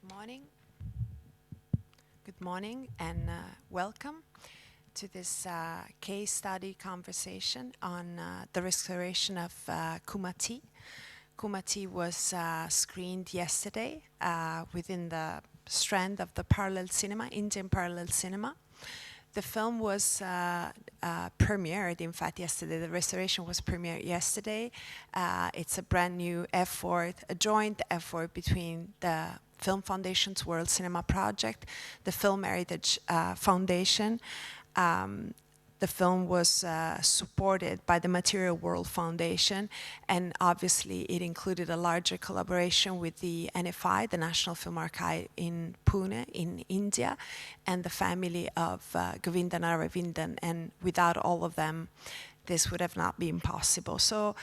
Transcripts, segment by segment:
Good morning. Good morning and welcome to this case study conversation on the restoration of Kumati. Kumati was screened yesterday within the strand of the parallel cinema, Indian parallel cinema. The film was premiered, in fact, yesterday. The restoration was premiered yesterday. It's a brand new effort, a joint effort between the Film Foundation's World Cinema Project, the Film Heritage Foundation. The film was supported by the Material World Foundation, and obviously it included a larger collaboration with the NFI, the National Film Archive in Pune, in India, and the family of Govindan Aravindan, and without all of them, this would have not been possible. So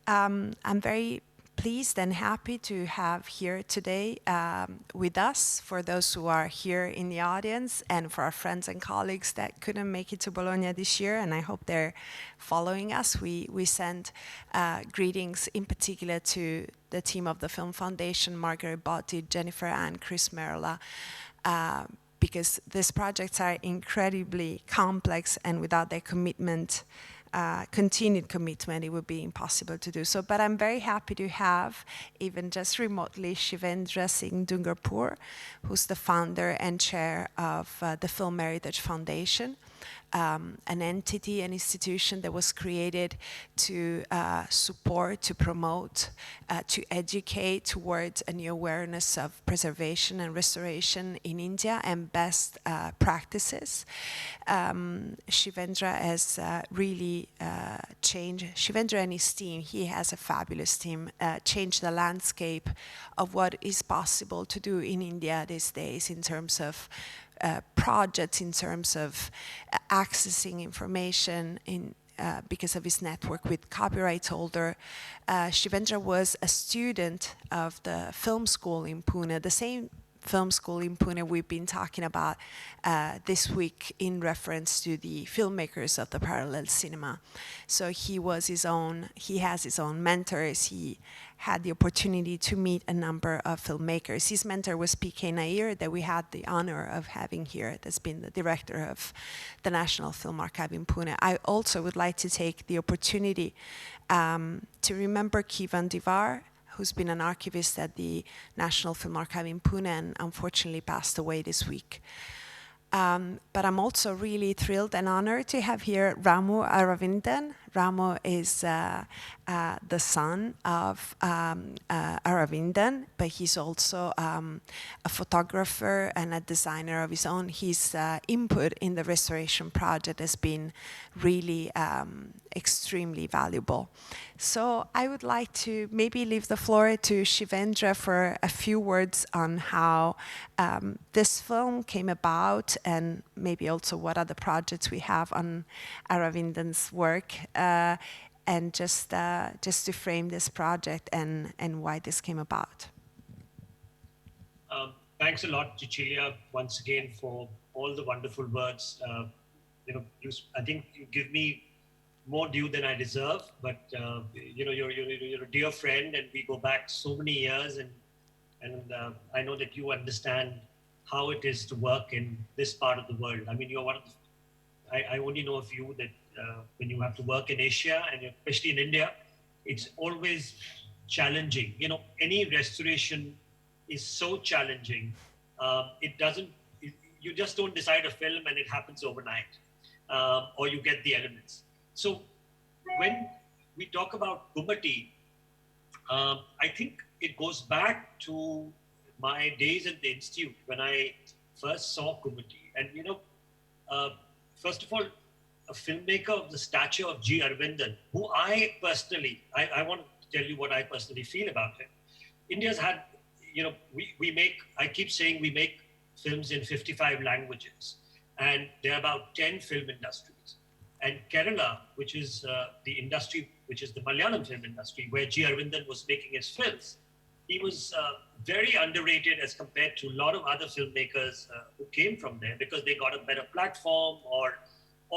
I'm very pleased and happy to have here today with us, for those who are here in the audience and for our friends and colleagues that couldn't make it to Bologna this year, and I hope they're following us. We send greetings in particular to the team of the Film Foundation, Margaret Botti, Jennifer Ann, Chris Merla, because these projects are incredibly complex, and without their commitment, continued commitment, it would be impossible to do so. But I'm very happy to have, even just remotely, Shivendra Singh Dungarpur, who's the founder and chair of the Film Heritage Foundation, an entity, an institution that was created to support, to promote, to educate towards a new awareness of preservation and restoration in India and best practices. Shivendra has really changed, Shivendra and his team, he has a fabulous team, changed the landscape of what is possible to do in India these days in terms of projects, in terms of accessing information because of his network with copyright holder. Shivendra was a student of the film school in Pune, the same film school in Pune we've been talking about this week in reference to the filmmakers of the parallel cinema. So he has his own mentors. He had the opportunity to meet a number of filmmakers. His mentor was P.K. Nair, that we had the honor of having here, that's been the director of the National Film Archive in Pune. I also would like to take the opportunity to remember Kivan Divar, who's been an archivist at the National Film Archive in Pune and unfortunately passed away this week. But I'm also really thrilled and honored to have here Ramu Aravindan. Ramu is the son of Aravindan, but he's also a photographer and a designer of his own. His input in the restoration project has been really extremely valuable. So I would like to maybe leave the floor to Shivendra for a few words on how this film came about, and maybe also what other projects we have on Aravindan's work, and just to frame this project and why this came about. Thanks a lot, Cecilia, once again for all the wonderful words. I think you give me more due than I deserve, but you're a dear friend, and we go back so many years, and I know that you understand how it is to work in this part of the world. I mean, you're one of the, I only know of you that when you have to work in Asia, and especially in India, it's always challenging. Any restoration is so challenging. You just don't decide a film and it happens overnight, or you get the elements. So when we talk about Kumati, I think it goes back to my days at the Institute when I first saw Kumati. And, first of all, a filmmaker of the stature of G. Aravindan, who I personally, I want to tell you what I personally feel about him. India's had, I keep saying we make films in 55 languages, and there are about 10 film industries. And Kerala, which is the industry, which is the Malayalam film industry, where G. Aravindan was making his films, he was very underrated as compared to a lot of other filmmakers who came from there, because they got a better platform or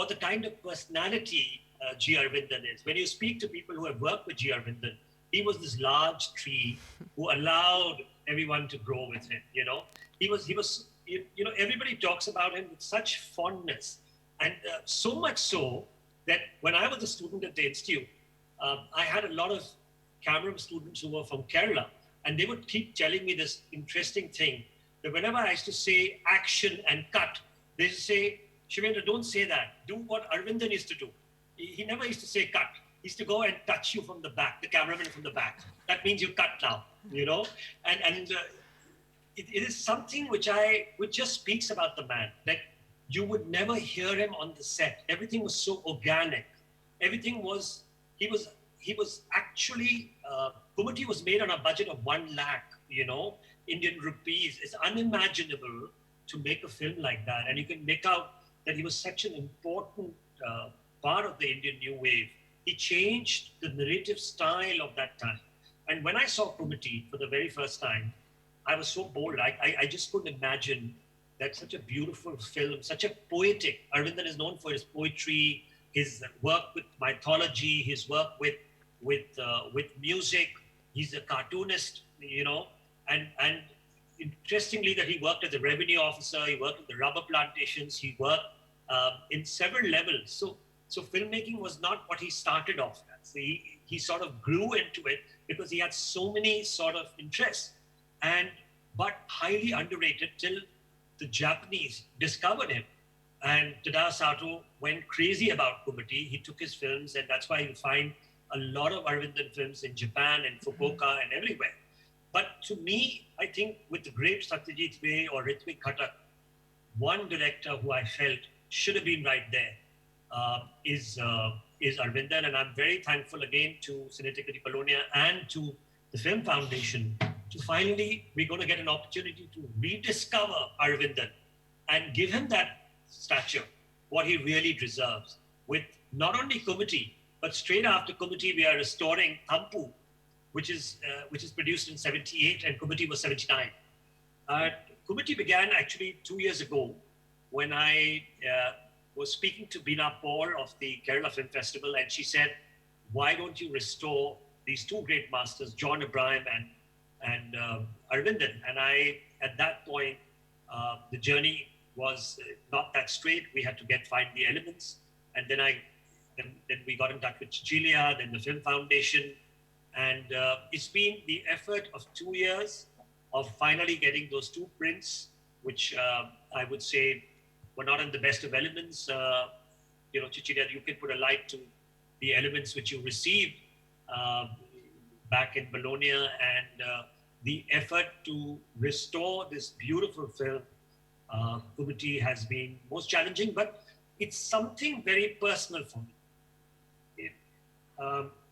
the kind of personality G. Aravindan is. When you speak to people who have worked with G. Aravindan, he was this large tree who allowed everyone to grow with him. You know, he was you know, everybody talks about him with such fondness, and so much so that when I was a student at the institute, I had a lot of camera students who were from Kerala, and they would keep telling me this interesting thing that whenever I used to say action and cut, they used to say, Shivendra, don't say that. Do what Arvindan used to do. He never used to say cut. He used to go and touch you from the back, the cameraman from the back. That means you cut now, you know? And it is something which just speaks about the man, that you would never hear him on the set. Everything was so organic. Everything was, he was actually, Kumati was made on a budget of 1 lakh, you know, Indian rupees. It's unimaginable to make a film like that. And you can make out that he was such an important part of the Indian New Wave. He changed the narrative style of that time. And when I saw Kumati for the very first time, I was so bold. I just couldn't imagine that such a beautiful film, such a poetic. Arvindan is known for his poetry, his work with mythology, his work with music. He's a cartoonist, you know, and interestingly that he worked as a revenue officer, he worked with the rubber plantations, he worked in several levels. So filmmaking was not what he started off as. He sort of grew into it because he had so many sort of interests, but highly underrated till the Japanese discovered him. And Tadao Sato went crazy about Kumati. He took his films, and that's why you find a lot of Arvindan films in Japan and Fukuoka and everywhere. But to me, I think with the great Satyajit Ray or Ritwik Khatak, one director who I felt should have been right there is Arvindan. And I'm very thankful again to Cineteca di Bologna and to the Film Foundation to finally, we're going to get an opportunity to rediscover Arvindan and give him that stature, what he really deserves. With not only Kumati, but straight after Kumati, we are restoring Thampu, which is produced in 78, and Kumati was 79. Kumati began actually 2 years ago when I was speaking to Beena Paul of the Kerala Film Festival, and she said, why don't you restore these two great masters, John Ibrahim and Arvindan? And at that point, the journey was not that straight. We had to find the elements. And then we got in touch with Cecilia, then the Film Foundation. And it's been the effort of 2 years of finally getting those two prints, which I would say were not in the best of elements. You know, Cecilia, you can put a light to the elements which you received back in Bologna, and the effort to restore this beautiful film, Kumati, has been most challenging, but it's something very personal for me.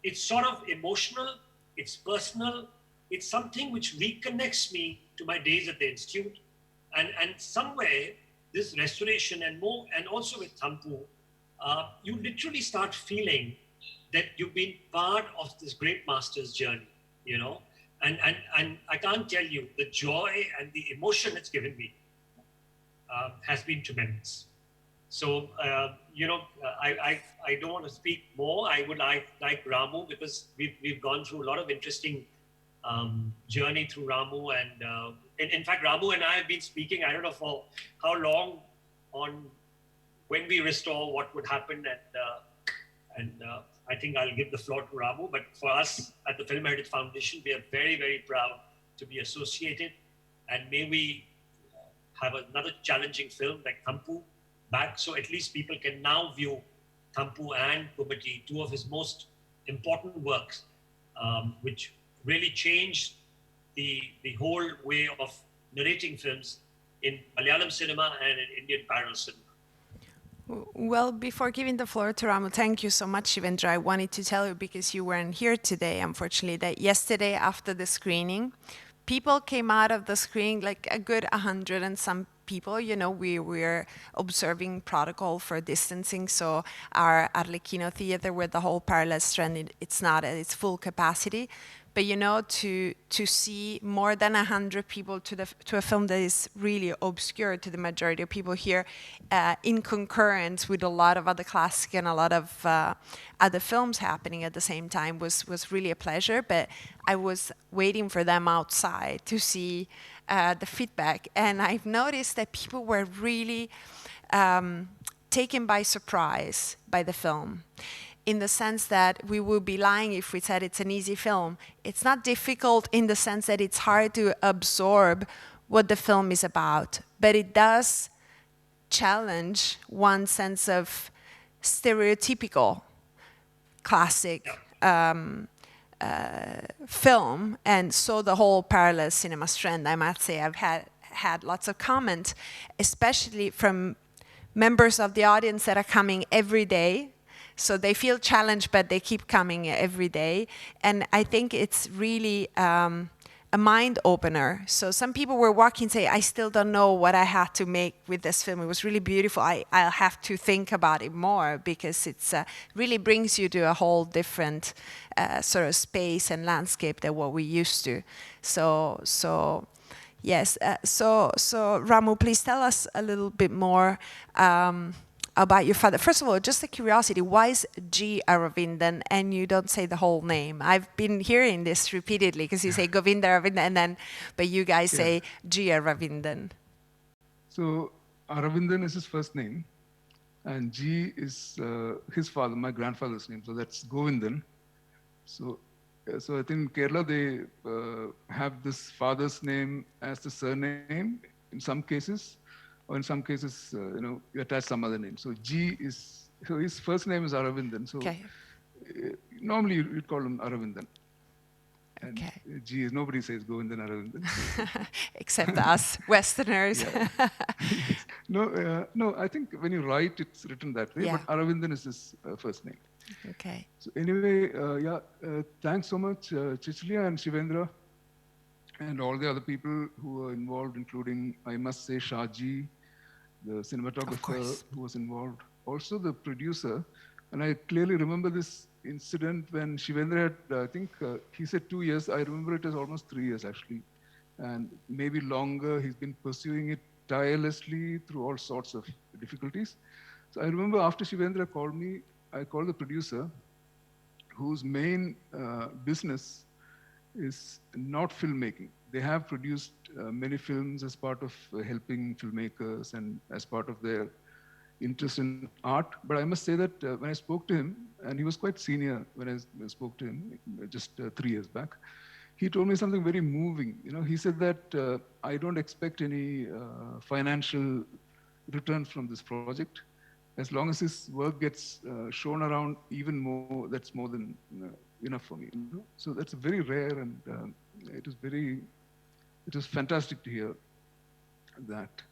It's sort of emotional, it's personal, it's something which reconnects me to my days at the Institute. And somewhere, this restoration and more, and also with Thampu, you literally start feeling that you've been part of this great master's journey, you know? And I can't tell you, the joy and the emotion it's given me has been tremendous. So, you know, I don't want to speak more. I would like Ramu, because we've gone through a lot of interesting journey through Ramu. And in fact, Ramu and I have been speaking, I don't know for how long, on when we restore, what would happen. And I think I'll give the floor to Ramu. But for us at the Film Heritage Foundation, we are very, very proud to be associated. And may we have another challenging film like Thampu back, so at least people can now view Thampu and Kumati, two of his most important works, which really changed the whole way of narrating films in Malayalam cinema and in Indian parallel cinema. Well, before giving the floor to Ramu, thank you so much, Shivendra. I wanted to tell you, because you weren't here today, unfortunately, that yesterday after the screening, people came out of the screen, like a good 100 and some people. You know, we were observing protocol for distancing, so our Arlecchino Theater with the whole parallel strand, it's not at its full capacity. But you know, to see more than 100 people to a film that is really obscure to the majority of people here, in concurrence with a lot of other classic and a lot of other films happening at the same time was really a pleasure. But I was waiting for them outside to see the feedback, and I've noticed that people were really taken by surprise by the film, in the sense that we would be lying if we said it's an easy film. It's not difficult in the sense that it's hard to absorb what the film is about, but it does challenge one sense of stereotypical classic film, and so the whole parallel cinema strand. I must say I've had lots of comments, especially from members of the audience that are coming every day. So they feel challenged, but they keep coming every day. And I think it's really a mind opener. So some people were walking and say, I still don't know what I had to make with this film. It was really beautiful. I'll have to think about it more, because it's really brings you to a whole different sort of space and landscape than what we used to. So yes. So Ramu, please tell us a little bit more about your father. First of all, just a curiosity, why is G. Aravindan and you don't say the whole name? I've been hearing this repeatedly, because you say Govinda Aravindan, but you guys say G. Aravindan. So Aravindan is his first name, and G is his father, my grandfather's name. So that's Govindan. So I think in Kerala they have this father's name as the surname in some cases, or in some cases, you attach some other name. So so his first name is Aravindan. So normally you'd call him Aravindan. And G is, nobody says Govindan Aravindan. Except us, Westerners. No, I think when you write, it's written that way, but Aravindan is his first name. Okay. So anyway, thanks so much, Chichlia and Shivendra, and all the other people who were involved, including, I must say, Shaji, the cinematographer who was involved, also the producer. And I clearly remember this incident when Shivendra had, I think he said 2 years. I remember it as almost 3 years, actually. And maybe longer. He's been pursuing it tirelessly through all sorts of difficulties. So I remember after Shivendra called me, I called the producer, whose main business is not filmmaking. They have produced many films as part of helping filmmakers and as part of their interest in art. But I must say that when I spoke to him, and he was quite senior when I spoke to him just 3 years back, he told me something very moving. He said that I don't expect any financial returns from this project. As long as his work gets shown around even more, that's more than enough for me. So that's very rare, and it was fantastic to hear that.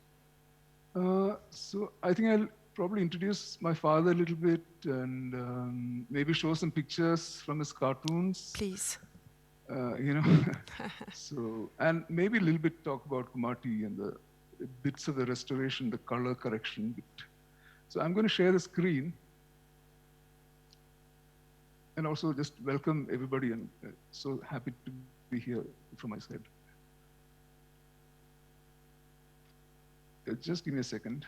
So I think I'll probably introduce my father a little bit, and maybe show some pictures from his cartoons. Please. So, and maybe a little bit talk about Kumati and the bits of the restoration, the color correction bit. So I'm going to share the screen, and also just welcome everybody, and so happy to be here from my side. Just give me a second.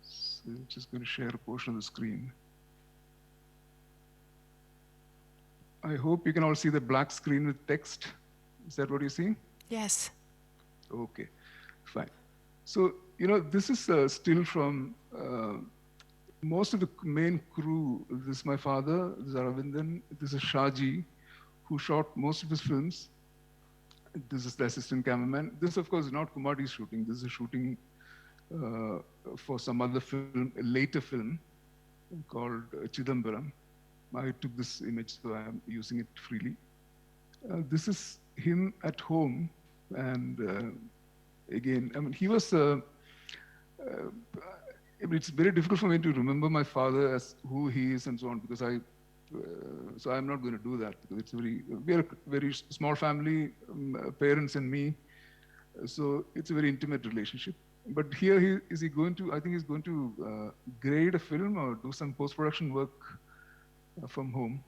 So just going to share a portion of the screen. I hope you can all see the black screen with text. Is that what you're seeing? Yes. Okay, fine. So, this is still from most of the main crew. This is my father, this is Aravindan, this is Shaji, who shot most of his films. This is the assistant cameraman. This, of course, is not Kumati's shooting. This is a shooting for some other film, a later film called Chidambaram. I took this image, so I'm using it freely. This is him at home, and again, I mean, he was. It's very difficult for me to remember my father as who he is and so on, because so I'm not going to do that, because we are a very small family, parents and me. So it's a very intimate relationship. But here, is he going to, I think he's going to grade a film or do some post-production work from home,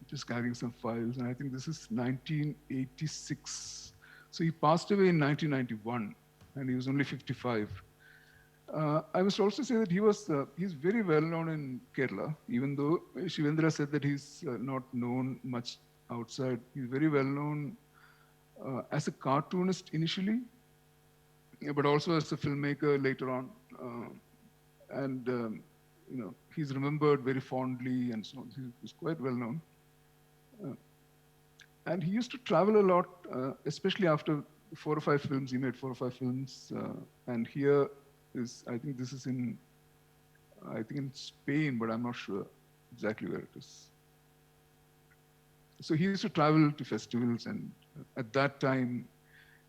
just carrying some files. And I think this is 1986. So he passed away in 1991, and he was only 55. I must also say that he's very well known in Kerala, even though Shivendra said that he's not known much outside. He's very well known as a cartoonist initially, but also as a filmmaker later on. And he's remembered very fondly and so on. He's quite well known. And he used to travel a lot, especially after 4 or 5 films. He made 4 or 5 films. And here is, I think this is in Spain, but I'm not sure exactly where it is. So he used to travel to festivals, and at that time,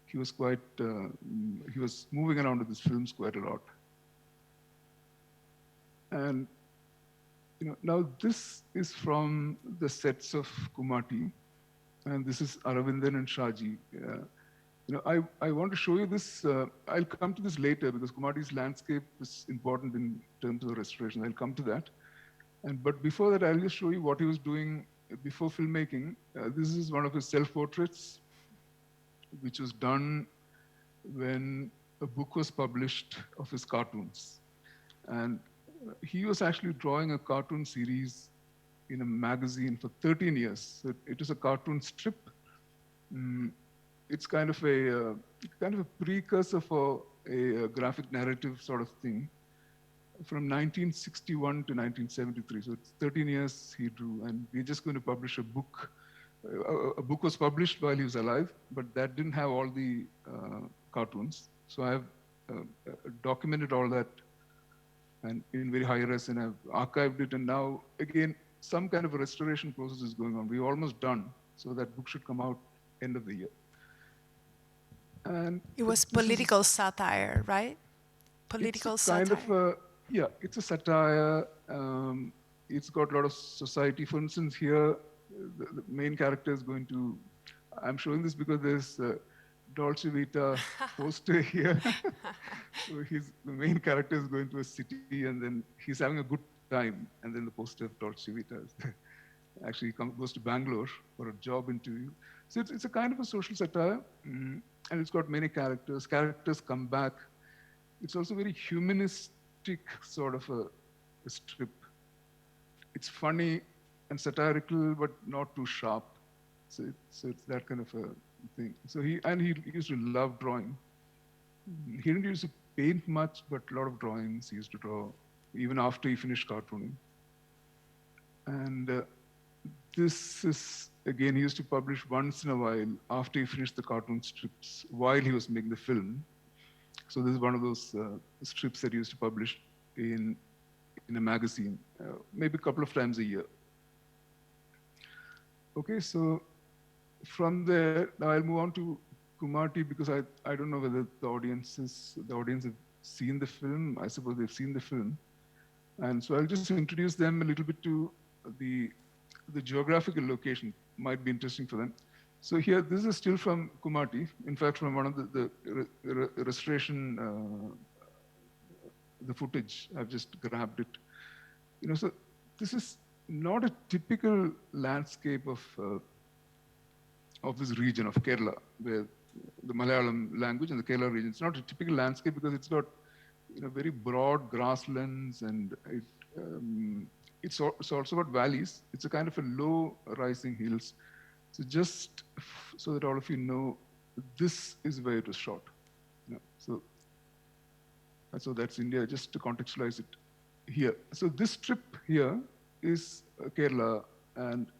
he was he was moving around with his films quite a lot. And now this is from the sets of Kumati, and this is Aravindan and Shaji. I want to show you this. I'll come to this later because Kumati's landscape is important in terms of restoration. I'll come to that. But before that, I'll just show you what he was doing before filmmaking. This is one of his self-portraits, which was done when a book was published of his cartoons. And he was actually drawing a cartoon series in a magazine for 13 years. So it is a cartoon strip. It's kind of a precursor for a graphic narrative sort of thing from 1961 to 1973. So it's 13 years he drew, and we're just going to publish a book. A book was published while he was alive, but that didn't have all the cartoons. So I have documented all that and in very high res, and I've archived it. And now, again, some kind of a restoration process is going on. We're almost done. So that book should come out end of the year. And it was political satire, right? Political satire. It's a satire. It's got a lot of society. For instance, here, the main character is going to, I'm showing this because there's Dolce Vita poster here. So the main character is going to a city, and then he's having a good time, and then the poster of Dolce Vita is there. Actually, he goes to Bangalore for a job interview. So it's a kind of a social satire, and it's got many characters. Characters come back. It's also very humanistic sort of a strip. It's funny and satirical, but not too sharp. So it's that kind of a thing. So he used to love drawing. He didn't used to paint much, but a lot of drawings he used to draw, even after he finished cartooning. And this is, again, he used to publish once in a while after he finished the cartoon strips while he was making the film. So this is one of those strips that he used to publish in a magazine, maybe a couple of times a year. Okay, so from there, now I'll move on to Kumati because I don't know whether the audience have seen the film. I suppose they've seen the film. And so I'll just introduce them a little bit to the geographical location. Might be interesting for them. So here, this is still from Kumati. In fact, from one of the restoration, the footage, I've just grabbed it. So this is not a typical landscape of this region of Kerala, where the Malayalam language and the Kerala region. It's not a typical landscape because it's got very broad grasslands, and it's also got valleys. It's a kind of a low rising hills. So just so that all of you know, this is where it was shot. So that's India, just to contextualize it here. So this strip here is Kerala, and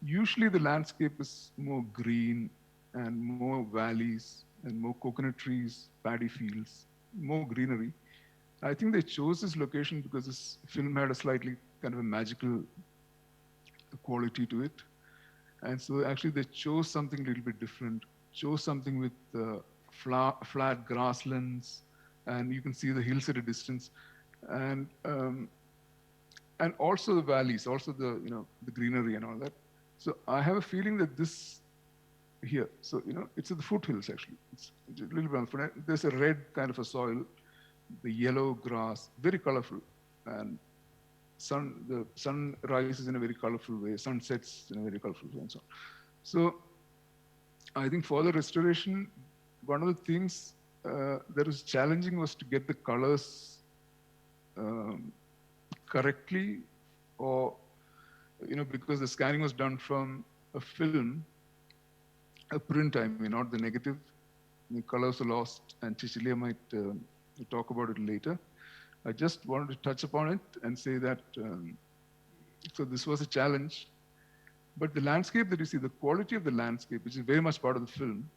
usually the landscape is more green and more valleys and more coconut trees, paddy fields, more greenery. I think they chose this location because this film had a slightly kind of a magical quality to it. And so actually they chose something a little bit different, chose something with flat grasslands, and you can see the hills at a distance. And also the valleys, also the greenery and all that. So I have a feeling that this here. So, it's at the foothills actually. It's a little bit on the foot. There's a red kind of a soil, the yellow grass, very colorful. And the sun rises in a very colorful way, sun sets in a very colorful way, and so on. So I think for the restoration, one of the things that was challenging was to get the colors correctly, or because the scanning was done from a film, a print, I mean, not the negative. The colors are lost, and Cecilia might talk about it later. I just wanted to touch upon it and say that, so this was a challenge, but the landscape that you see, the quality of the landscape, which is very much part of the film,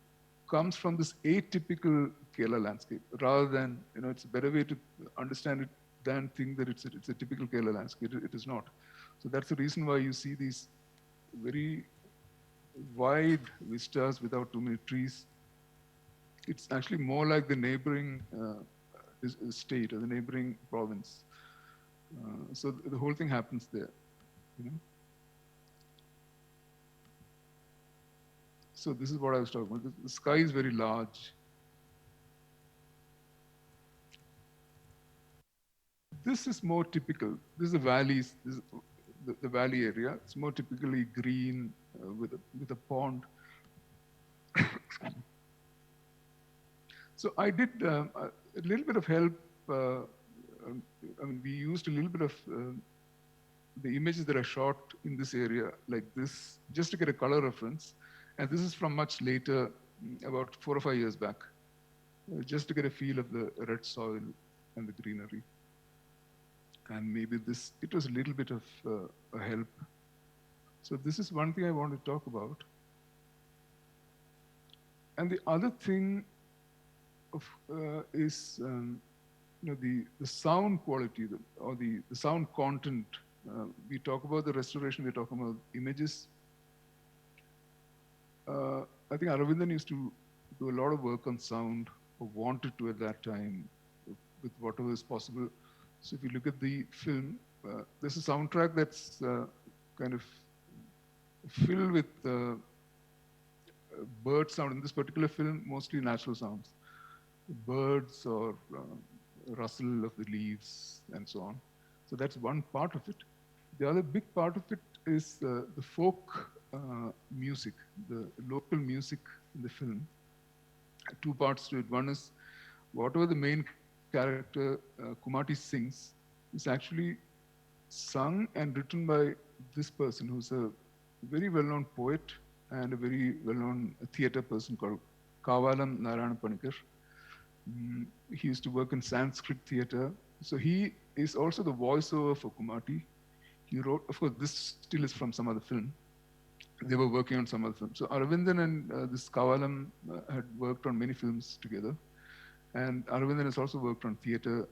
comes from this atypical Kerala landscape, rather than, it's a better way to understand it than think that it's a typical Kerala landscape. It is not. So that's the reason why you see these very wide vistas without too many trees. It's actually more like the neighboring state or the neighboring province. So the whole thing happens there. So this is what I was talking about. The sky is very large. This is more typical. This is the valleys. This is the valley area. It's more typically green with a pond. So I did a little bit of help. I mean, we used a little bit of the images that I shot in this area, like this, just to get a color reference. And this is from much later, about 4 or 5 years back, just to get a feel of the red soil and the greenery. And maybe it was a little bit of a help. So this is one thing I want to talk about. And the other thing is the sound quality or the sound content. We talk about the restoration, we're talking about images. I think Aravindan used to do a lot of work on sound, or wanted to at that time, with whatever is possible. So if you look at the film, there's a soundtrack that's kind of filled with bird sound. In this particular film, mostly natural sounds. Birds or rustle of the leaves and so on. So that's one part of it. The other big part of it is the folk music, the local music in the film. 2 parts to it. One is whatever the main character Kumati sings is actually sung and written by this person, who's a very well-known poet and a very well-known theater person called Kavalam Narayana Panikar. He used to work in Sanskrit theater. So he is also the voiceover for Kumati. He wrote, of course, this still is from some other film. They were working on some other film. So Aravindan and this Kavalam had worked on many films together. And Aravindan has also worked on theater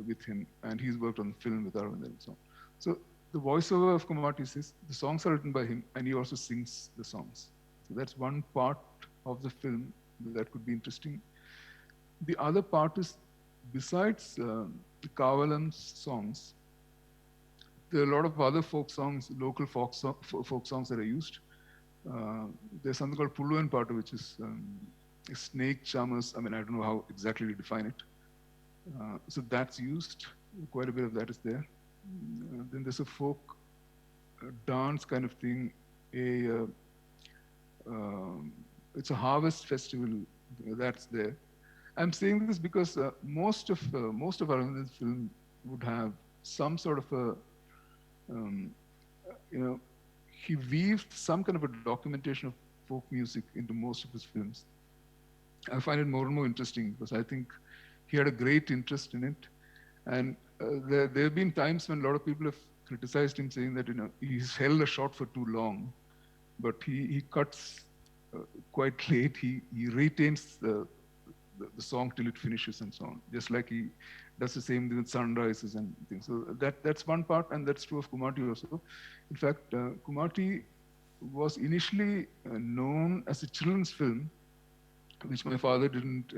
with him, and he's worked on film with Aravindan and so on. So the voiceover of Kumati says the songs are written by him, and he also sings the songs. So that's one part of the film that could be interesting. The other part is, besides Kavalam's songs, there are a lot of other folk songs, local folk songs that are used. There's something called Pullu and Paatu, which is snake charmers. I mean, I don't know how exactly to define it. So that's used. Quite a bit of that is there. Then there's a folk dance kind of thing. It's a harvest festival that's there. I'm saying this because most of Aravindan's film would have some sort of a he weaved some kind of a documentation of folk music into most of his films. I find it more and more interesting because I think he had a great interest in it. And there have been times when a lot of people have criticized him, saying that he's held a shot for too long, but he cuts quite late. He retains the song till it finishes and so on, just like he does the same thing with sunrises and things. So that's one part, and that's true of Kumati also. In fact, Kumati was initially known as a children's film, which my father didn't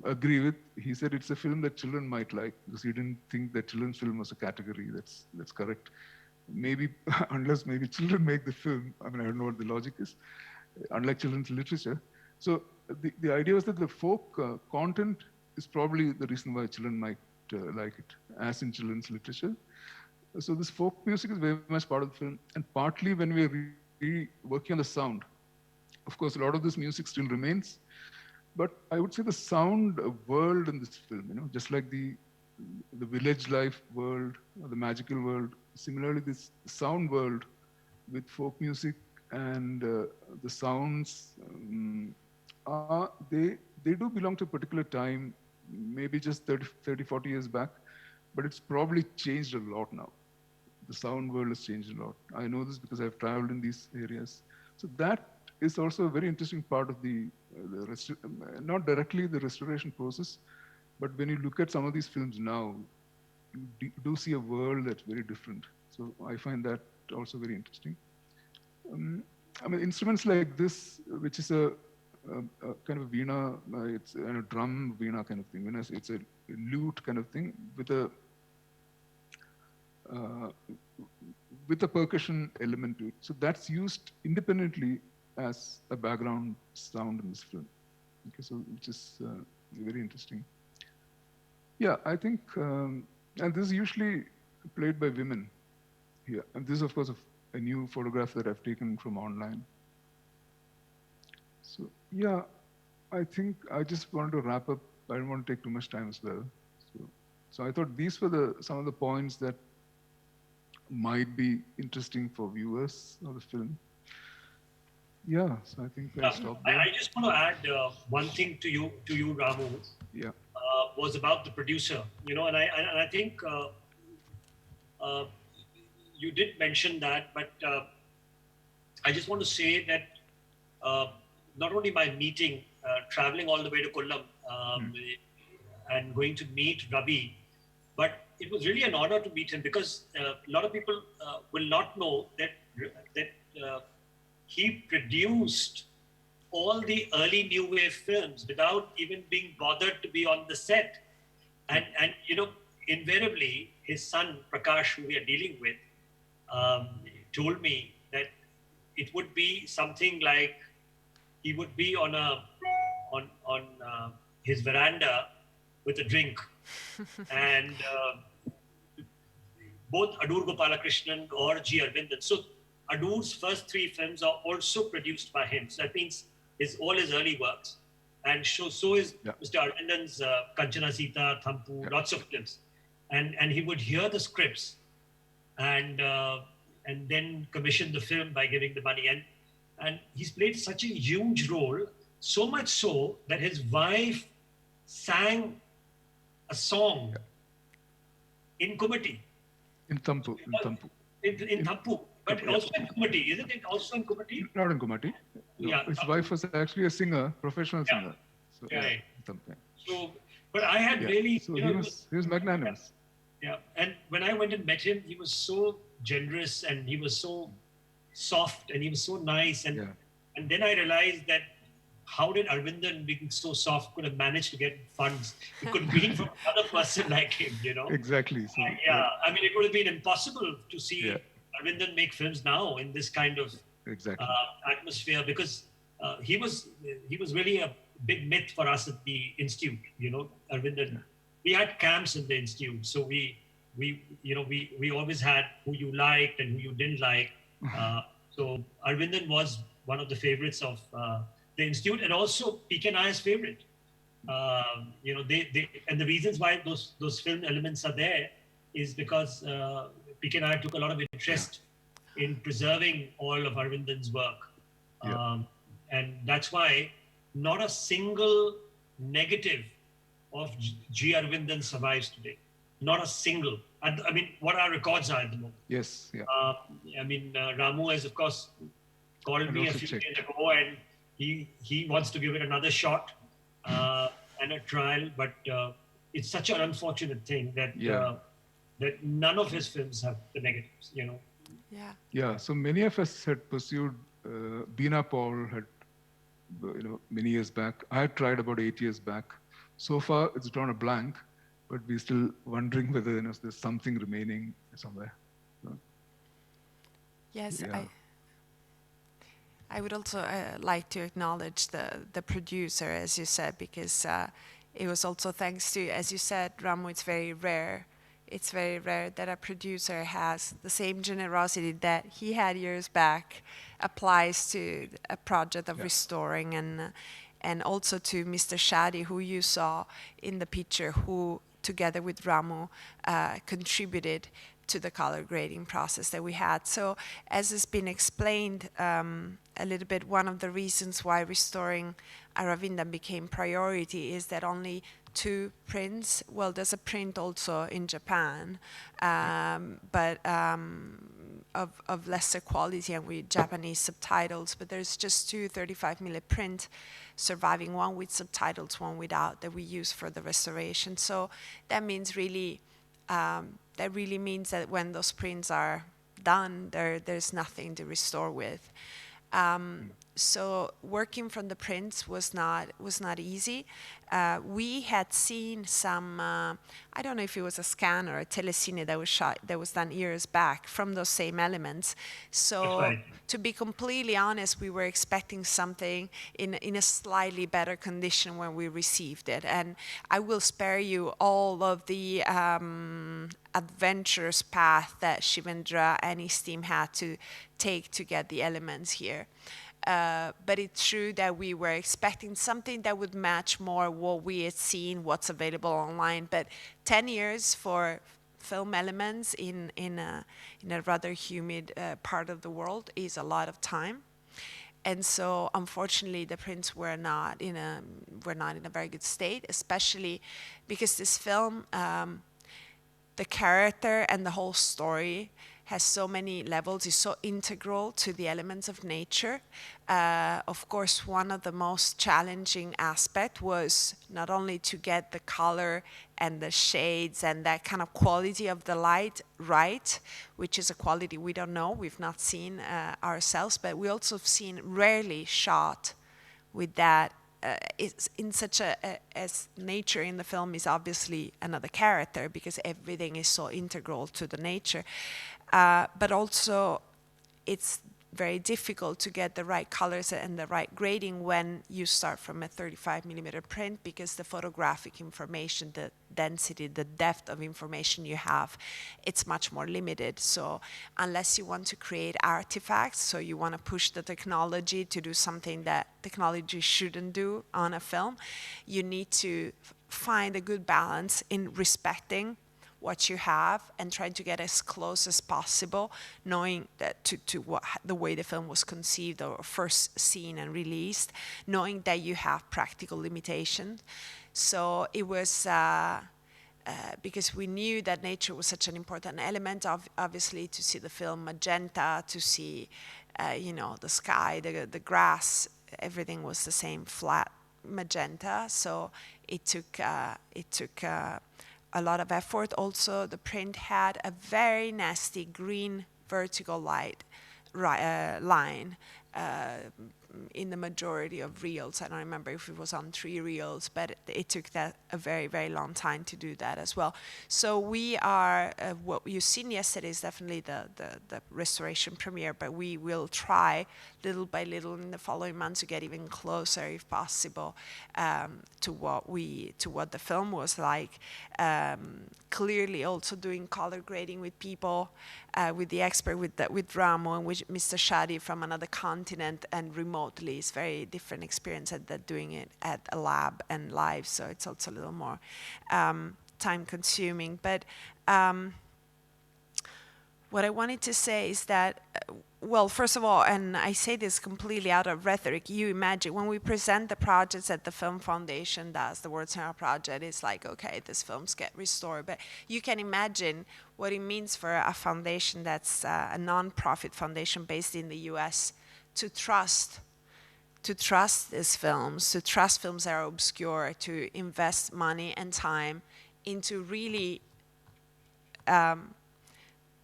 agree with. He said it's a film that children might like, because he didn't think that children's film was a category. That's correct. Maybe, unless maybe children make the film, I mean, I don't know what the logic is. unlike children's literature. So the idea was that the folk content is probably the reason why children might like it, as in children's literature. So this folk music is very much part of the film, and partly when we are working on the sound, of course, a lot of this music still remains, but I would say the sound world in this film, just like the village life world, or the magical world, similarly this sound world with folk music and the sounds they do belong to a particular time, maybe just 30, 40 years back, but it's probably changed a lot now. The sound world has changed a lot. I know this because I've traveled in these areas. So that is also a very interesting part of not directly the restoration process, but when you look at some of these films now, you do see a world that's very different. So I find that also very interesting. I mean, instruments like this, which is a kind of a veena, it's a drum veena kind of thing. It's a lute kind of thing uh, with a percussion element to it. So that's used independently as a background sound in this film. Okay, so which is very interesting. Yeah, I think, and this is usually played by women here. And this is, of course, a new photograph that I've taken from online. So, yeah, I think I just wanted to wrap up. I don't want to take too much time as well. So I thought these were some of the points that might be interesting for viewers of the film. Yeah, so I think I'll stop there. I just want to add one thing to you, Ramu. Yeah. Was about the producer, and I think you did mention that, but I just want to say that not only by meeting, traveling all the way to Kollam and going to meet Ravi, but it was really an honor to meet him because a lot of people will not know that he produced all the early new wave films without even being bothered to be on the set. And invariably, his son, Prakash, who we are dealing with, told me that it would be something like he would be on his veranda with a drink. And both Adoor Gopalakrishnan or G. Arvindan. So Adoor's first 3 films are also produced by him. So that means all his early works. And so is Mr. Arvindan's Kanchana Sita, Thampu, lots of films. And he would hear the scripts and then commission the film by giving the money. And he's played such a huge role, so much so that his wife sang a song in Kumati. In Thampu. In Thampu. But also in Kumati, isn't it also in Kumati? Not in Kumati. No, Yeah. his wife was actually a singer, professional singer. So, Right. Thampu. So, but I had really, So he was magnanimous. Yeah, and when I went and met him, he was so generous and he was so soft and he was so nice. And then I realized that how did Arvindan, being so soft, could have managed to get funds? It could have been from another person like him, Exactly. So, I mean, it would have been impossible to see Arvindan make films now in this kind of atmosphere because he was really a big myth for us at the institute. Arvindan. We had camps in the institute, so we always had who you liked and who you didn't like. So Arvindan was one of the favorites of the institute, and also PK Nayar's favorite. They and the reasons why those film elements are there is because PK Nayar took a lot of interest in preserving all of Arvindan's work, and that's why not a single negative of G. Arvindan survives today. Not a single. I mean, what our records are at the moment. Yes. Yeah. I mean, Ramu has, of course, called me a few days ago, and he wants to give it another shot and a trial. But it's such an unfortunate thing that that none of his films have the negatives. Yeah. Yeah. So many of us had pursued. Beena Paul had, many years back. I had tried about 8 years back. So far, it's drawn a blank, but we're still wondering whether there's something remaining somewhere. So, yes, I would also like to acknowledge the producer, as you said, because it was also thanks to, as you said, Ramu, it's very rare. It's very rare that a producer has the same generosity that he had years back applies to a project of restoring, and also to Mr. Shadi, who you saw in the picture, who together with Ramu contributed to the color grading process that we had. So as has been explained a little bit, one of the reasons why restoring Aravinda became priority is that only 2 prints, well, there's a print also in Japan, but of lesser quality and with Japanese subtitles, but there's just 2 35mm print surviving, one with subtitles, one without, that we use for the restoration. So that means really, that really means that when those prints are done, there's nothing to restore with. So working from the prints was not easy. We had seen some, I don't know if it was a scan or a telecine that was shot, that was done years back from those same elements. So Right. to be completely honest, we were expecting something in a slightly better condition when we received it. And I will spare you all of the adventurous path that Shivendra and his team had to take to get the elements here. But it's true that we were expecting something that would match more what we had seen, what's available online. But 10 years for film elements in a rather humid part of the world is a lot of time. And so, unfortunately, the prints were not in a very good state, especially because this film, the character and the whole story has so many levels, is so integral to the elements of nature. Of course, one of the most challenging aspects was not only to get the color and the shades and that kind of quality of the light right, which is a quality we don't know, we've not seen ourselves, but we also have seen rarely shot with that. It's in such as nature in the film is obviously another character because everything is so integral to the nature. But also, it's very difficult to get the right colors and the right grading when you start from a 35mm print because the photographic information, the density, the depth of information you have, it's much more limited. So unless you want to create artifacts, so you want to push the technology to do something that technology shouldn't do on a film, you need to find a good balance in respecting what you have and trying to get as close as possible, knowing that to what the way the film was conceived or first seen and released, knowing that you have practical limitations. So it was because we knew that nature was such an important element of obviously to see the film magenta, to see the sky, the grass, everything was the same flat magenta. So it took a lot of effort. Also, the print had a very nasty green vertical line in the majority of reels. I don't remember if it was on 3 reels, but it took that a very, very long time to do that as well. So we are, what you've seen yesterday is definitely the restoration premiere, but we will try little by little in the following months to get even closer, if possible, to what the film was like. Clearly also doing color grading with people, with the expert, with Ramu and with Mr. Shadi from another continent and remotely. It's very different experience at doing it at a lab and live, so it's also a little more time consuming. But what I wanted to say is that, well, first of all, and I say this completely out of rhetoric, you imagine when we present the projects that the Film Foundation does, the World Cinema Project, it's like, okay, these films get restored. But you can imagine what it means for a foundation that's a non-profit foundation based in the US to trust these films, to trust films that are obscure, to invest money and time into really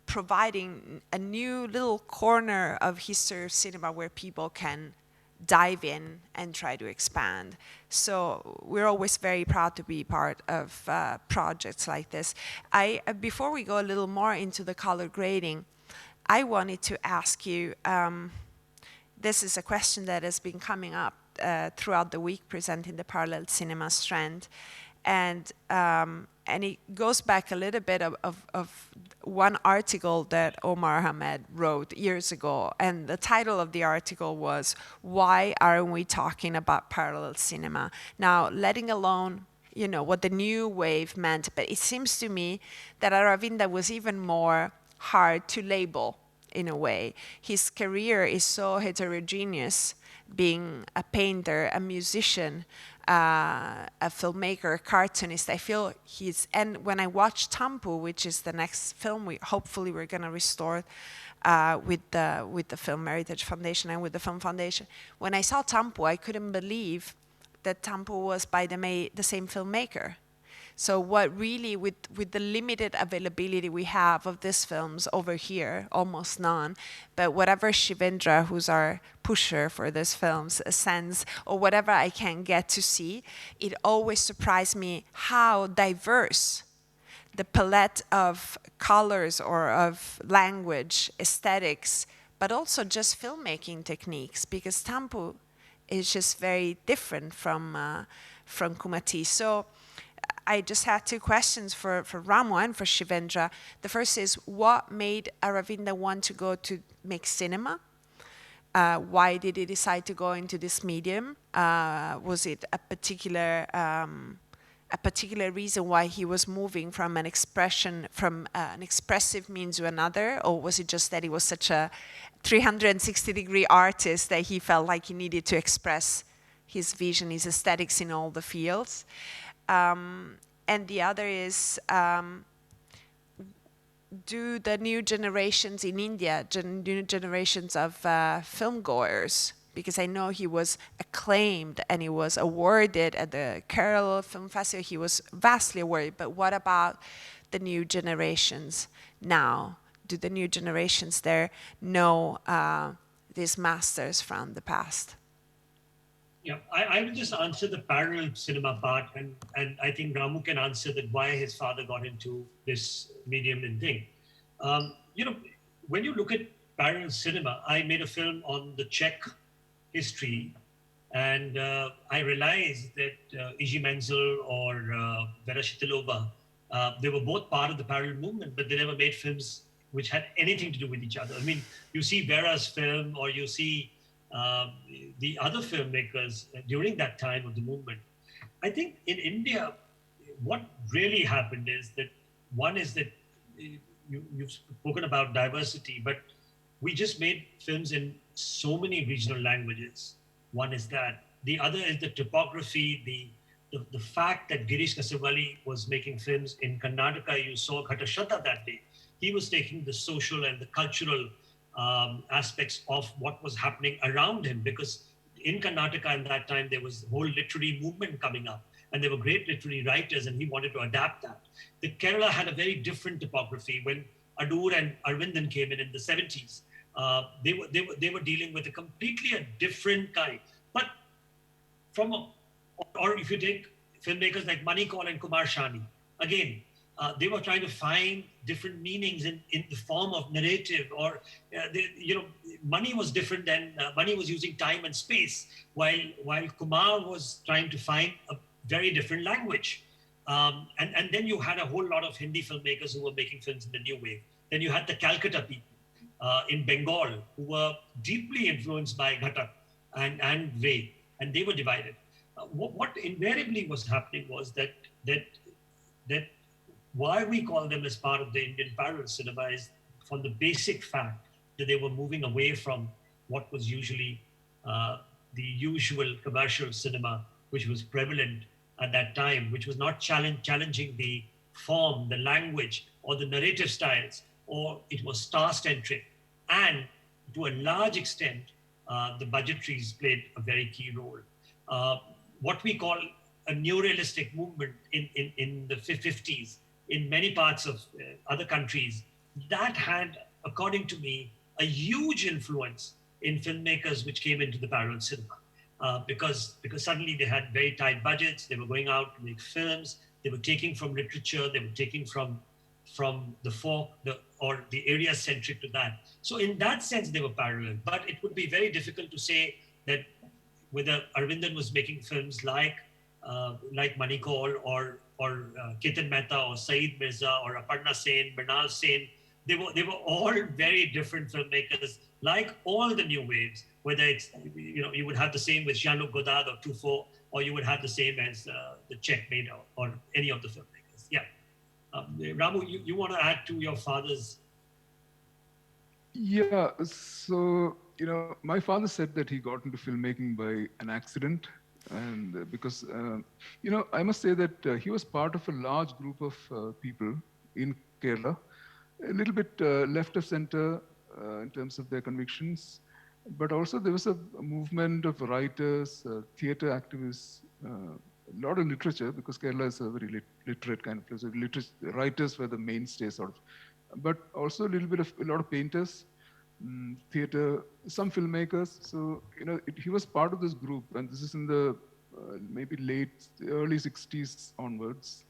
providing a new little corner of history of cinema where people can dive in and try to expand. So we're always very proud to be part of projects like this. Before we go a little more into the color grading, I wanted to ask you, this is a question that has been coming up throughout the week presenting the parallel cinema strand. And it goes back a little bit of one article that Omar Hamed wrote years ago. And the title of the article was, "Why Aren't We Talking About Parallel Cinema?" Now, letting alone what the new wave meant, but it seems to me that Aravinda was even more hard to label in a way. His career is so heterogeneous, being a painter, a musician, a filmmaker, a cartoonist. I feel and when I watch Tampu, which is the next film hopefully we're going to restore with the Film Heritage Foundation and with the Film Foundation, when I saw Tampu, I couldn't believe that Tampu was by the same filmmaker. So what really, with the limited availability we have of these films over here, almost none, but whatever Shivendra, who's our pusher for these films, sends, or whatever I can get to see, it always surprised me how diverse the palette of colors or of language, aesthetics, but also just filmmaking techniques, because Tampu is just very different from Kumati. So I just had two questions for Ramu and for Shivendra. The first is, what made Aravinda want to go to make cinema? Why did he decide to go into this medium? Was it a particular reason why he was moving from an expressive means to another, or was it just that he was such a 360-degree artist that he felt like he needed to express his vision, his aesthetics in all the fields? And the other is, do the new generations in India, new generations of filmgoers, because I know he was acclaimed and he was awarded at the Kerala Film Festival, he was vastly awarded, but what about the new generations now? Do the new generations there know these masters from the past? Yeah, I will just answer the parallel cinema part, and I think Ramu can answer that why his father got into this medium and thing. When you look at parallel cinema, I made a film on the Czech history, and I realized that Iji Menzel or Vera Shitilova, they were both part of the parallel movement, but they never made films which had anything to do with each other. I mean, you see Vera's film, or you see the other filmmakers during that time of the movement. I think in India, what really happened is that one is that you've spoken about diversity, but we just made films in so many regional languages. One is that. The other is the topography, the fact that Girish Kasarwali was making films in Karnataka. You saw Ghatashata that day. He was taking the social and the cultural aspects of what was happening around him, because in Karnataka at that time, there was a whole literary movement coming up, and there were great literary writers, and he wanted to adapt that. The Kerala had a very different topography. When Adur and Arvindan came in the 70s, they were dealing with a completely different kind. But or if you take filmmakers like Mani Kaul and Kumar Shani, again, they were trying to find different meanings in the form of narrative, or Mani was different than Mani was using time and space, while Kumar was trying to find a very different language. And then you had a whole lot of Hindi filmmakers who were making films in the new wave. Then you had the Calcutta people in Bengal who were deeply influenced by Ghatak and Ved, and they were divided. What invariably was happening was that why we call them as part of the Indian parallel cinema is from the basic fact that they were moving away from what was usually the usual commercial cinema, which was prevalent at that time, which was not challenging the form, the language, or the narrative styles, or it was star-centric. And to a large extent, the budgetaries played a very key role. What we call a neorealistic movement in the 50s, in many parts of other countries, that had, according to me, a huge influence in filmmakers which came into the parallel cinema. Because suddenly they had very tight budgets, they were going out to make films, they were taking from literature, they were taking from from the folk or the area centric to that. So in that sense, they were parallel. But it would be very difficult to say that whether Arvindan was making films like Manikol or Ketan Mehta or Saeed Mirza or Aparna Sen, Mrinal Sen. They were all very different filmmakers, like all the new waves. Whether it's you would have the same with Jean-Luc Godard or Truffaut, or you would have the same as the Checkmate or any of the filmmakers. Yeah, Ramu, you want to add to your father's? Yeah, so my father said that he got into filmmaking by an accident, and because I must say that he was part of a large group of people in Kerala, a little bit left of center in terms of their convictions, but also there was a movement of writers, theater activists, a lot of literature, because Kerala is a very literate kind of place. So writers were the mainstay sort of, but also a lot of painters, theater, some filmmakers. So he was part of this group, and this is in the maybe early 60s onwards.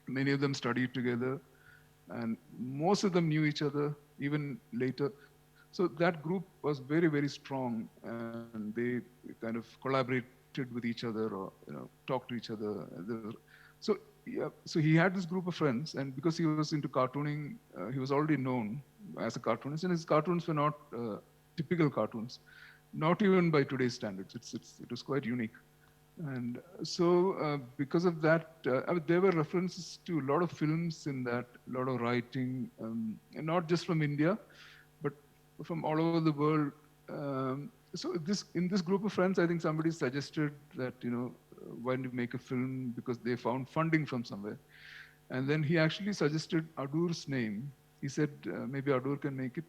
Many of them studied together, and most of them knew each other even later. So that group was very, very strong, and they kind of collaborated with each other, or talked to each other. So he had this group of friends, and because he was into cartooning, he was already known as a cartoonist, and his cartoons were not typical cartoons, not even by today's standards. It was quite unique. And so because of that, there were references to a lot of films in that, a lot of writing, and not just from India, but from all over the world. So in this group of friends, I think somebody suggested that, why don't you make a film, because they found funding from somewhere. And then he actually suggested Adur's name. He said, maybe Adur can make it.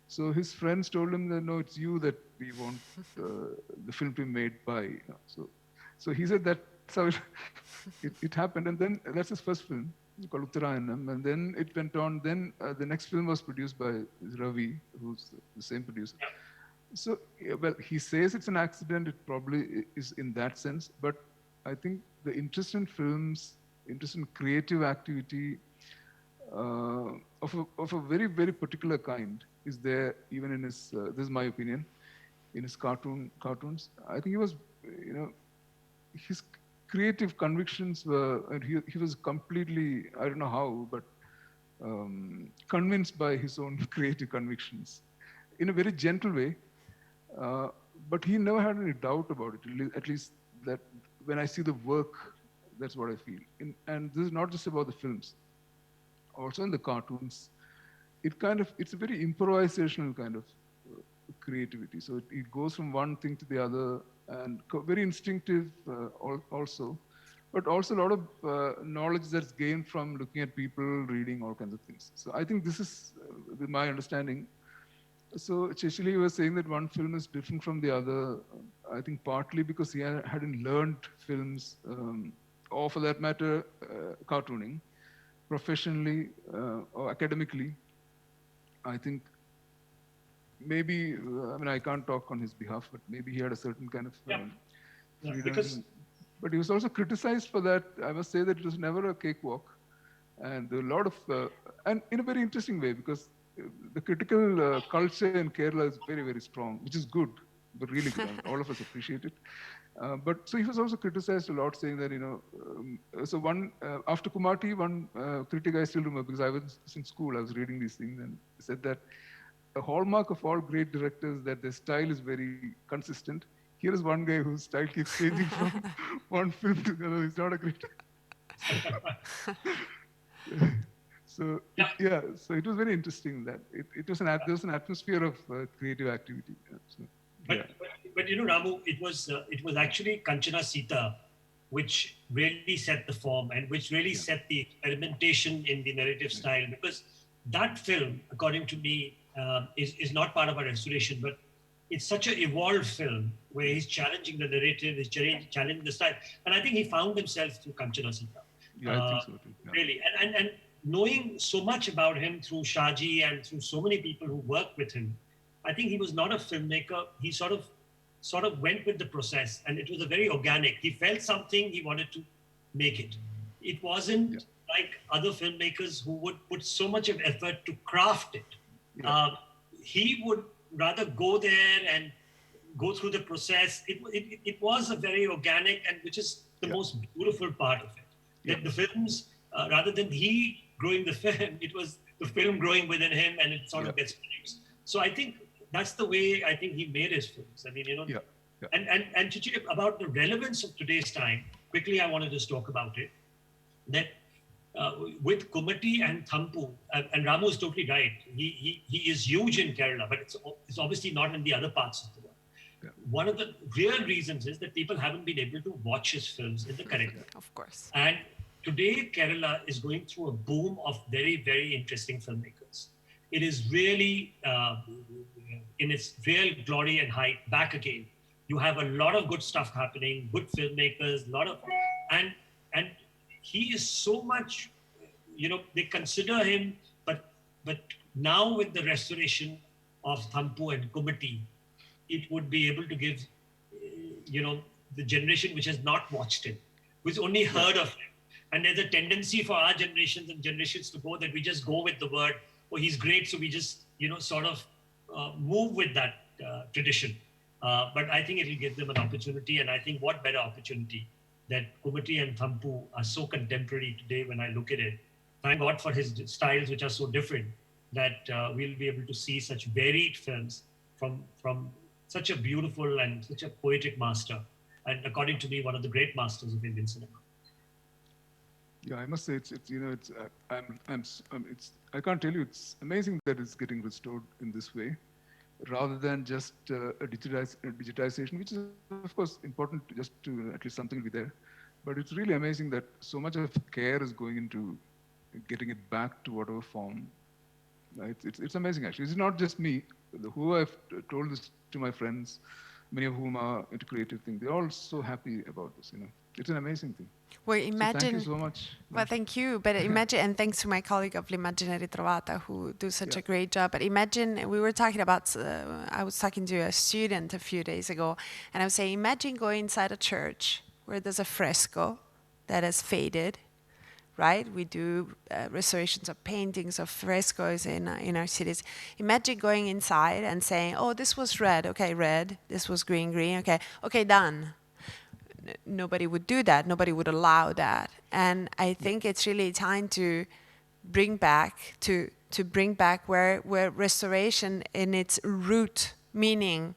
So his friends told him that, no, it's you that we want the film to be made by. So he said that's how it happened. And then that's his first film, called Uttarayanam. And then it went on. Then the next film was produced by Ravi, who's the same producer. So, well, he says it's an accident. It probably is in that sense. But I think the interest in films, interest in creative activity of a very, very particular kind is there even in his, this is my opinion, in his cartoons. I think he was, his creative convictions were, and he was completely, I don't know how, but convinced by his own creative convictions in a very gentle way. But he never had any doubt about it, at least that when I see the work, that's what I feel. And this is not just about the films, also in the cartoons. It's a very improvisational kind of creativity. So it goes from one thing to the other, and very instinctive also, but also a lot of knowledge that's gained from looking at people, reading all kinds of things. So I think this is my understanding. So Chichili was saying that one film is different from the other. I think partly because he hadn't learned films, or for that matter, cartooning, professionally or academically. I think maybe, I can't talk on his behalf, but maybe he had a certain kind of freedom. But he was also criticized for that. I must say that it was never a cakewalk. And there were a lot of, and in a very interesting way, because the critical culture in Kerala is very, very strong, which is good, but really good. All of us appreciate it. But so he was also criticized a lot, saying that, so after Kumati, one critic I still remember, because I was in school, I was reading these things, and he said that a hallmark of all great directors that their style is very consistent. Here is one guy whose style keeps changing from one film to the other. He's not a great. So so it was very interesting that there was an atmosphere of creative activity. But Ramu, it was actually Kanchana Sita which really set the form and which really set the experimentation in the narrative style, because that film, according to me, is not part of our restoration, but it's such an evolved film where he's challenging the narrative, he's challenging the style, and I think he found himself through Kanchana Sita. Yeah, I think so too. Yeah. Really, and knowing so much about him through Shaji and through so many people who worked with him, I think he was not a filmmaker. He sort of went with the process, and it was a very organic. He felt something, he wanted to make it. It wasn't like other filmmakers who would put so much of effort to craft it. He would rather go there and go through the process. It was a very organic, and which is the most beautiful part of it. That the films, rather than he growing the film, it was the film growing within him, and it sort of gets produced. So I think that's the way I think he made his films. I mean, you know, and Chichi, about the relevance of today's time, quickly I want to just talk about it. That with Kumati and Thampu, and Ramu is totally right. He is huge in Kerala, but it's obviously not in the other parts of the world. One of the real reasons is that people haven't been able to watch his films in the correct way. Of course. And today, Kerala is going through a boom of very, very interesting filmmakers. It is really, in its real glory and height, back again. You have a lot of good stuff happening, good filmmakers, and he is so much, you know, they consider him, but now with the restoration of Thampu and Kumati, it would be able to give, you know, the generation which has not watched him, who's only heard of him. And there's a tendency for our generations and generations to go that we just go with the word, oh, he's great. So we just, you know, sort of move with that tradition. But I think it will give them an opportunity. And I think what better opportunity that Kumati and Thampu are so contemporary today when I look at it. Thank God for his styles, which are so different, that we'll be able to see such varied films from such a beautiful and such a poetic master. And according to me, one of the great masters of Indian cinema. Yeah, I must say it's you know it's I can't tell you, it's amazing that it's getting restored in this way, rather than just a digitization, which is of course important just to at least something be there. But it's really amazing that so much of care is going into getting it back to whatever form. It's amazing actually. It's not just me. Who I've told this to my friends, many of whom are into creative things, they're all so happy about this. You know, it's an amazing thing. Well, imagine. So thank you so much. Well, thank you. But imagine, and thanks to my colleague of L'Immagine Ritrovata who do such a great job. But imagine, we were talking about, I was talking to a student a few days ago, and I was saying, imagine going inside a church where there's a fresco that has faded, right? We do restorations of paintings, of frescoes in our cities. Imagine going inside and saying, oh, this was red, okay, red. This was green, green, okay, done. Nobody would do that. Nobody would allow that. And I think it's really time to bring back where restoration in its root meaning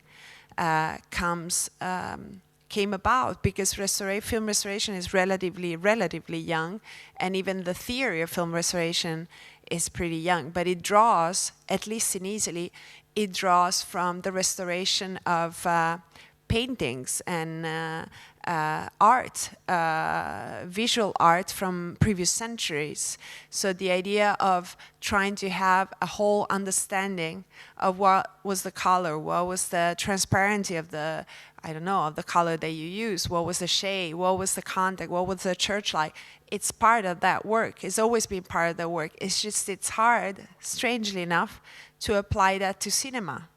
came about, because film restoration is relatively young, and even the theory of film restoration is pretty young. But it draws, at least in Italy, it draws from the restoration of paintings and art, visual art from previous centuries. So the idea of trying to have a whole understanding of what was the color, what was the transparency of the, I don't know, of the color that you use, what was the shade, what was the contact, what was the church like. It's part of that work. It's always been part of the work. It's just, it's hard, strangely enough, to apply that to cinema,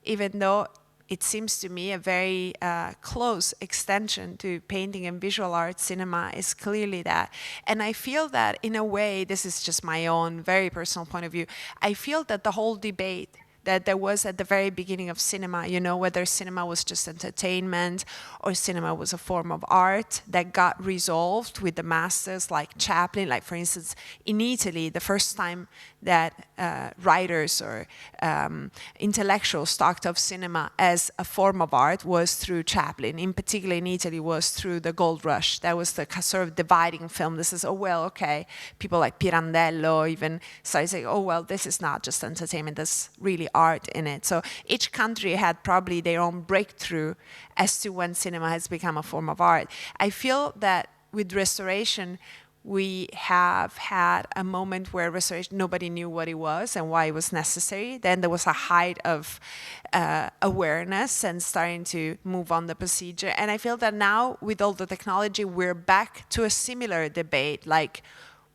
even though it seems to me a very close extension to painting and visual art. Cinema is clearly that. And I feel that in a way, this is just my own very personal point of view, I feel that the whole debate that there was at the very beginning of cinema, you know, whether cinema was just entertainment or cinema was a form of art, that got resolved with the masters like Chaplin. Like, for instance, in Italy, the first time that writers or intellectuals talked of cinema as a form of art was through Chaplin. In particular in Italy was through the Gold Rush. That was the sort of dividing film. This is, oh, well, okay. People like Pirandello even started saying, oh, well, this is not just entertainment, there's really art in it. So each country had probably their own breakthrough as to when cinema has become a form of art. I feel that with restoration, we have had a moment where restoration, nobody knew what it was and why it was necessary. Then there was a height of awareness and starting to move on the procedure. And I feel that now, with all the technology, we're back to a similar debate, like,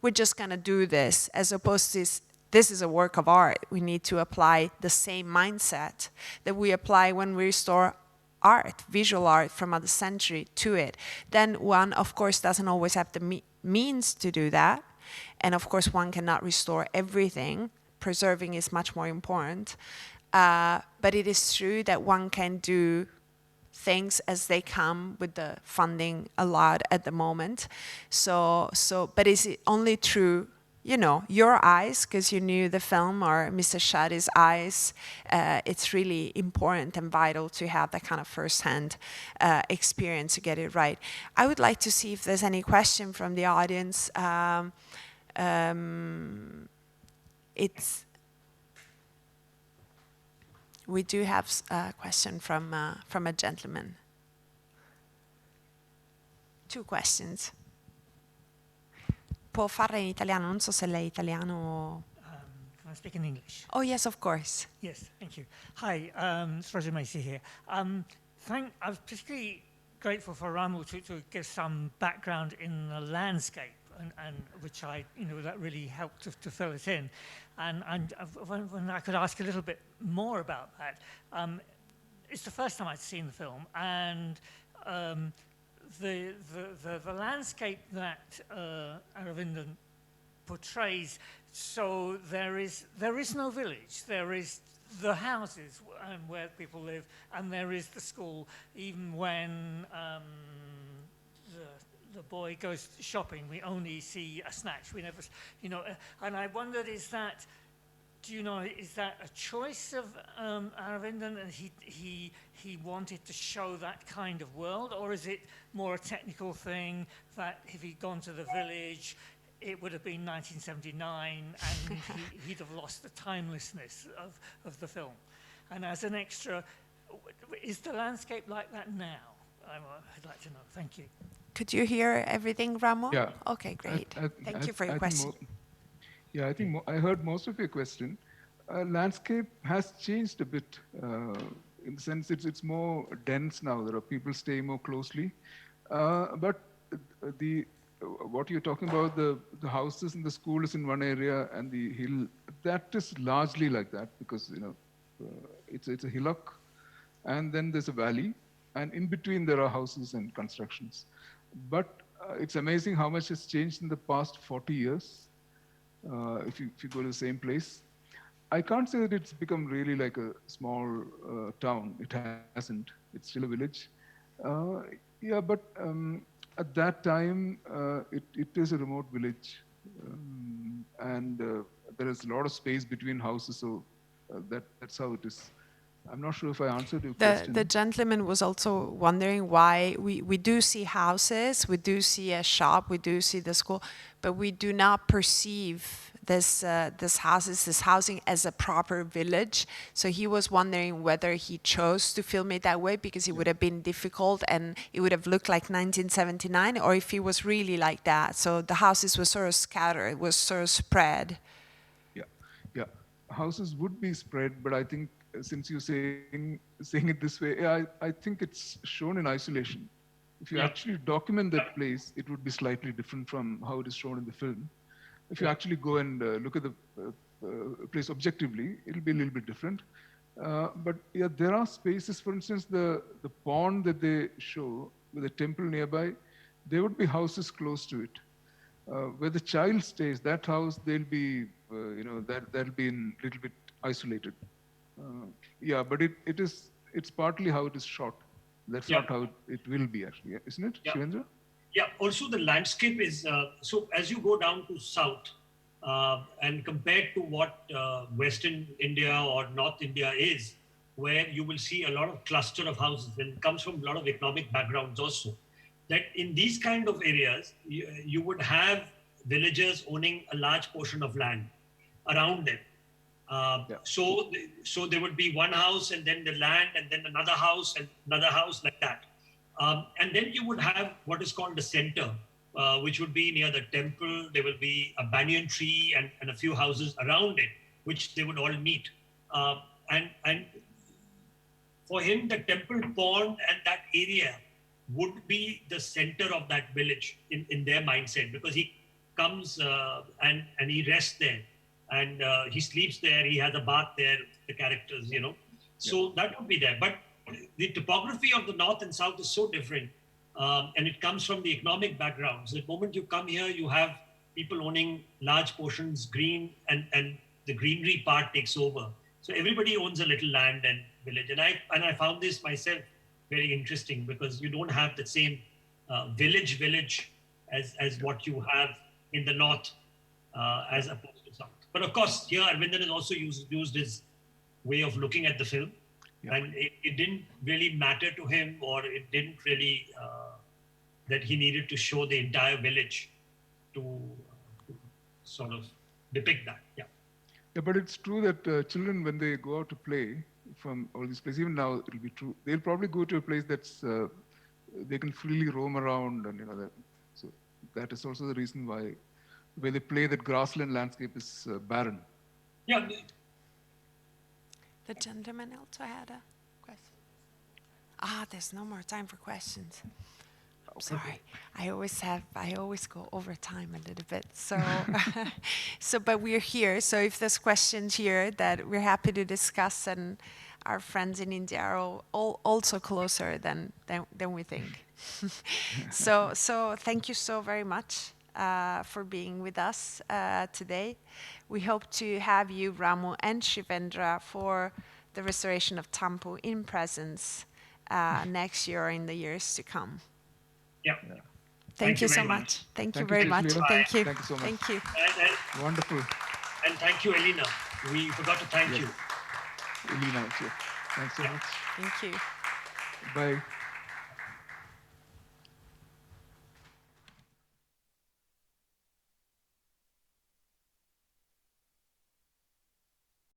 we're just going to do this, as opposed to this is a work of art. We need to apply the same mindset that we apply when we restore art, visual art from other century to it. Then one, of course, doesn't always have the means to do that, And of course, one cannot restore everything. Preserving is much more important. But it is true that one can do things as they come with the funding allowed at the moment. But is it only through, your eyes, because you knew the film, or Mr. Shadi's eyes? It's really important and vital to have that kind of first-hand experience to get it right. I would like to see if there's any question from the audience. We do have a question from a gentleman. 2 questions. Può farla in italiano, non so se lei è italiano. Can I speak in English? Oh, yes, of course. Yes, thank you. Hi, it's Roger Macy here. I was particularly grateful for Ramu to give some background in the landscape, and which that really helped to fill it in. And when I could ask a little bit more about that, it's the first time I'd seen the film, and the landscape that Aravindan portrays. So there is no village. There is the houses where people live, and there is the school. Even when the boy goes shopping, we only see a snatch. We never, And I wondered, is that a choice of Aravindan, and he wanted to show that kind of world, or is it more a technical thing that if he'd gone to the village, it would have been 1979, and he'd have lost the timelessness of the film? And as an extra, is the landscape like that now? I'd like to know. Thank you. Could you hear everything, Ramo? Yeah. Okay, great. Thank you for your I question. I think I heard most of your question. Landscape has changed a bit in the sense it's more dense now. There are people staying more closely. But what you're talking about, the houses and the school is in one area, and the hill, that is largely like that, because it's a hillock, and then there's a valley, and in between there are houses and constructions. But it's amazing how much has changed in the past 40 years. If you go to the same place, I can't say that it's become really like a small town. It hasn't. It's still a village. But at that time, it is a remote village, and there is a lot of space between houses. So that's how it is. I'm not sure if I answered your question. The gentleman was also wondering why we do see houses, we do see a shop, we do see the school, but we do not perceive this housing as a proper village. So he was wondering whether he chose to film it that way because it would have been difficult and it would have looked like 1979, or if it was really like that. So the houses were sort of scattered, was sort of spread. Yeah. Houses would be spread, but I think since you're saying it this way, I think it's shown in isolation. If you actually document that place, it would be slightly different from how it is shown in the film. If you actually go and look at the place objectively, it'll be a little bit different. But yeah, there are spaces, for instance, the pond that they show with a temple nearby, there would be houses close to it. Where the child stays, that house, they'll be, that'll be in a little bit isolated. But it's partly how it is shot. That's not how it will be, actually, isn't it, Shivendra? Yeah, also the landscape is, so as you go down to south and compared to what Western India or North India is, where you will see a lot of cluster of houses, and it comes from a lot of economic backgrounds also, that in these kind of areas, you would have villagers owning a large portion of land around them. So there would be one house and then the land and then another house and another house like that. And then you would have what is called the center, which would be near the temple. There will be a banyan tree and a few houses around it, which they would all meet. And for him, the temple pond and that area would be the center of that village in their mindset, because he comes and he rests there. And he sleeps there, he has a bath there, the characters, So that would be there. But the topography of the north and south is so different. And it comes from the economic backgrounds. The moment you come here, you have people owning large portions green, and the greenery part takes over. So everybody owns a little land and village. And I found this myself very interesting, because you don't have the same village as what you have in the north as opposed to south. But of course, here Arvindan has also used his way of looking at the film. Yeah. And it didn't really matter to him, or it didn't really, that he needed to show the entire village to sort of depict that. Yeah. Yeah, but it's true that children, when they go out to play from all these places, even now it'll be true, they'll probably go to a place that's, they can freely roam around, and so that is also the reason why they play, that grassland landscape is barren. Yeah. The gentleman also had a question. There's no more time for questions. I'm sorry. I always go over time a little bit. So, but we're here. So if there's questions here, that we're happy to discuss, and our friends in India are all also closer than we think. So thank you so very much for being with us today. We hope to have you, Ramu and Shivendra, for the restoration of Tampu in presence next year or in the years to come. Yeah. Thank you so very much. Thank you Thank very you, much. Cecilia. Thank you. Thank you so much. Thank you. Wonderful. And thank you, Elena. We forgot to thank Yes. you. Elena, too. Thanks so much. Thank you. Bye.